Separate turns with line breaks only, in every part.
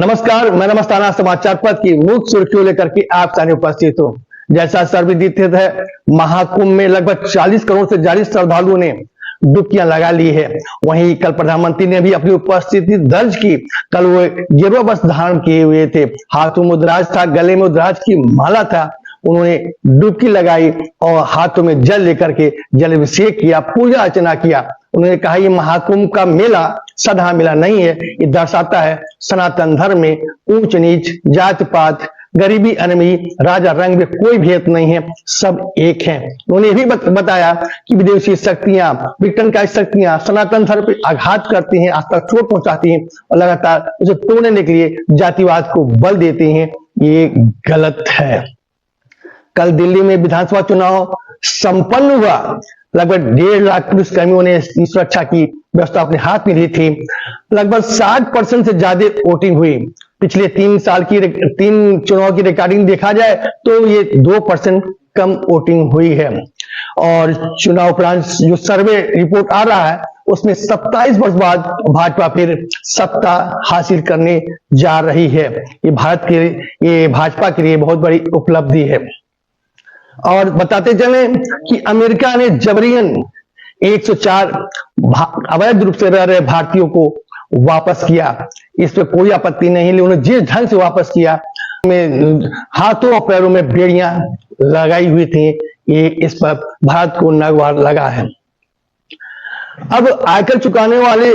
नमस्कार, मैं नमस्ताना समाचार पत्र की मुख्य सुर्खियों लेकर के आप सामने उपस्थित हूँ। जैसा सर्वविदित है, महाकुंभ में लगभग 40 करोड़ से ज्यादा श्रद्धालुओं ने डुबकियां लगा ली है। वहीं कल प्रधानमंत्री ने भी अपनी उपस्थिति दर्ज की। कल वो गेरुआ वस्त्र धारण किए हुए थे, हाथों में रुद्राक्ष था, गले में रुद्राक्ष की माला था। उन्होंने डुबकी लगाई और हाथों में जल लेकर के जल अभिषेक किया, पूजा अर्चना किया। उन्होंने कहा ये महाकुंभ का मेला साधा मेला नहीं है, ये दर्शाता है सनातन धर्म में ऊंच नीच, जात पात, गरीबी अमीरी, राजा रंग में कोई भेद नहीं है, सब एक हैं। उन्होंने भी बताया कि विदेशी शक्तियां, विघटनकारी शक्तियां सनातन धर्म पर आघात करती हैं, आस्था चोट पहुंचाती हैं और लगातार उसे तोड़ने के लिए जातिवाद को बल देती हैं। ये गलत है। कल दिल्ली में विधानसभा चुनाव संपन्न हुआ। लगभग 1.5 लाख पुलिसकर्मियों ने इसकी सुरक्षा की व्यवस्था अपने हाथ में ली थी। लगभग 60% से ज्यादा वोटिंग हुई। पिछले 3 साल की 3 चुनाव की रिकॉर्डिंग देखा जाए तो ये 2% कम वोटिंग हुई है। और चुनाव उपरांत जो सर्वे रिपोर्ट आ रहा है उसमें 27 वर्ष बाद भाजपा फिर सत्ता हासिल करने जा रही है। ये भाजपा के लिए बहुत बड़ी उपलब्धि है। और बताते चले कि अमेरिका ने जबरियन 104 अवैध रूप से रह रहे भारतीयों को वापस किया। इस पर कोई आपत्ति नहीं, लेकिन उन्होंने जिस ढंग से वापस किया, में हाथों और पैरों में बेड़ियां लगाई हुई थी, ये इस पर भारत को नगवार लगा है। अब आयकर चुकाने वाले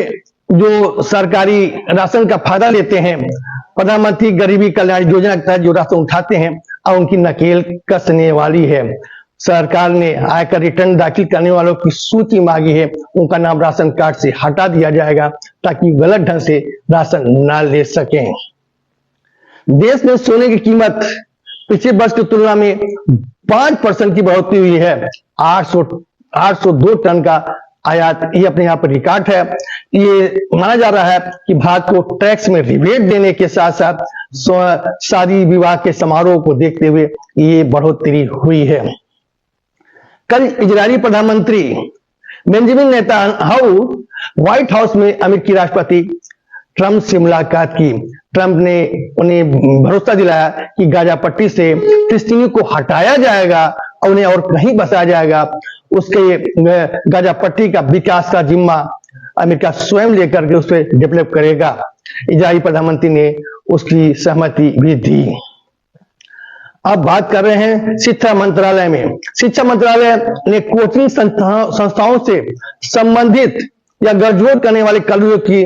जो सरकारी राशन का फायदा लेते हैं, प्रधानमंत्री गरीबी कल्याण योजना के तहत जो राशन उठाते हैं, अब उनकी नकेल कसने वाली है। सरकार ने आयकर रिटर्न दाखिल करने वालों की सूची मांगी है, उनका नाम राशन कार्ड से हटा दिया जाएगा ताकि गलत ढंग से राशन ना ले सकें। देश में सोने की कीमत पिछले वर्ष की तुलना में 5% की बढ़ोतरी हुई है। 802 टन का आयात, ये अपने यहाँ पर रिकॉर्ड है। ये माना जा रहा है कि भारत को टैक्स में रिबेट देने के साथ साथ शादी विवाह के समारोह को देखते हुए ये बढ़ोतरी हुई है। कल इजरायली प्रधानमंत्री बेंजामिन नेतन्याहू व्हाइट हाउस में अमेरिकी राष्ट्रपति ट्रंप से मुलाकात की। ट्रंप ने उन्हें भरोसा दिलाया कि गाजा पट्टी से फिलिस्तीनियों को हटाया जाएगा और उन्हें और कहीं बसाया जाएगा। उसके गाजा पट्टी का विकास का जिम्मा अमेरिका स्वयं लेकर के उसे डेवलप करेगा। इजरायली प्रधानमंत्री ने उसकी सहमति भी दी। अब बात कर रहे हैं शिक्षा मंत्रालय में। शिक्षा मंत्रालय ने कोचिंग संस्थाओं से संबंधित या गठजोड़ करने वाले कॉलेजों की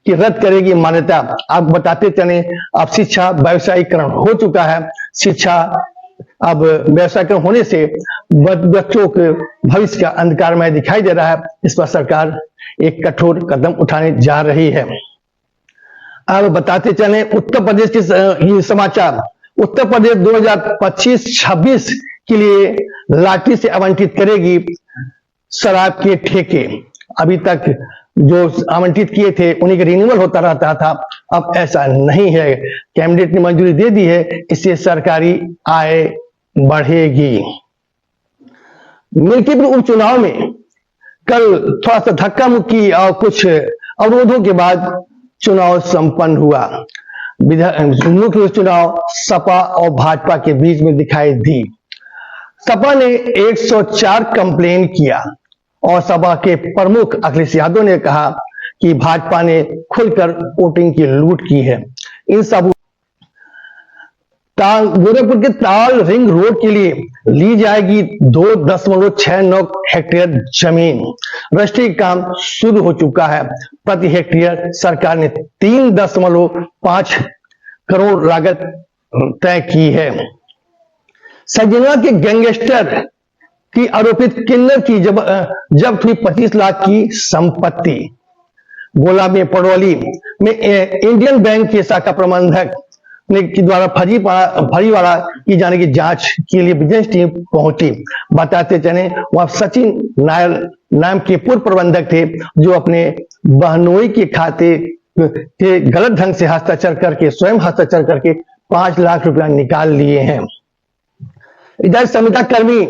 रद्द करेगी मान्यता। आप बताते चले, अब शिक्षा व्यवसायीकरण हो चुका है। शिक्षा अब व्यवसायीकरण होने से बच्चों के भविष्य का अंधकारमय दिखाई दे रहा है। इस पर सरकार एक कठोर कदम उठाने जा रही है। अब बताते चले उत्तर प्रदेश के समाचार। उत्तर प्रदेश 2025-26 के लिए लाटरी से आवंटित करेगी शराब के ठेके। अभी तक जो आवंटित किए थे उन्हीं के रिन्यूअल होता रहता था, अब ऐसा नहीं है। कैबिनेट ने मंजूरी दे दी है, इससे सरकारी आय बढ़ेगी। मिल्कीपुर उपचुनाव में कल थोड़ा सा धक्का मुक्की और कुछ अवरोधों के बाद चुनाव संपन्न हुआ। मुख्य चुनाव सपा और भाजपा के बीच में दिखाई दी। सपा ने 104 कंप्लेन किया और सपा के प्रमुख अखिलेश यादव ने कहा कि भाजपा ने खुलकर वोटिंग की लूट की है। इन सब गोरखपुर के ताल रिंग रोड के लिए ली जाएगी 2.69 हेक्टेयर जमीन। रजिस्ट्री काम शुरू हो चुका है। प्रति हेक्टेयर सरकार ने 3.5 करोड़ लागत तय की है। सजना के गैंगस्टर की आरोपित किन्नर की जब्त हुई 25 लाख की संपत्ति। गोला में पड़ोली में इंडियन बैंक के शाखा प्रबंधक के द्वारा फर्जीवाड़ा की जाने की जांच के लिए विजिलेंस टीम पहुंची। बताते चले वहां सचिन नायर नाम के पूर्व प्रबंधक थे जो अपने बहनोई के खाते के गलत ढंग से स्वयं हस्ताक्षर करके 5 लाख रुपया निकाल लिए हैं। इधर संविदा कर्मी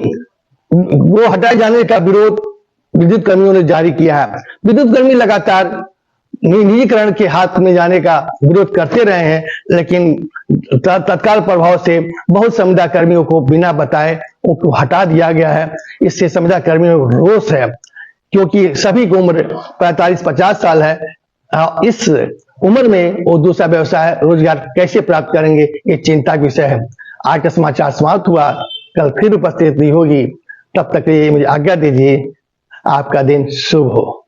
वो हटाए जाने का विरोध विद्युत कर्मियों ने जारी किया है। विद्युत कर्मी लगातार निजीकरण के हाथ में जाने का विरोध करते रहे हैं, लेकिन तत्काल प्रभाव से बहुत संविदा कर्मियों को बिना बताए उनको हटा दिया गया है। इससे संविदा कर्मियों को रोष है, क्योंकि सभी की उम्र 45-50 साल है। इस उम्र में वो दूसरा व्यवसाय रोजगार कैसे प्राप्त करेंगे, ये चिंता का विषय है। आज का समाचार समाप्त हुआ, कल फिर उपस्थिति होगी। तब तक के लिए मुझे आज्ञा दीजिए। आपका दिन शुभ हो।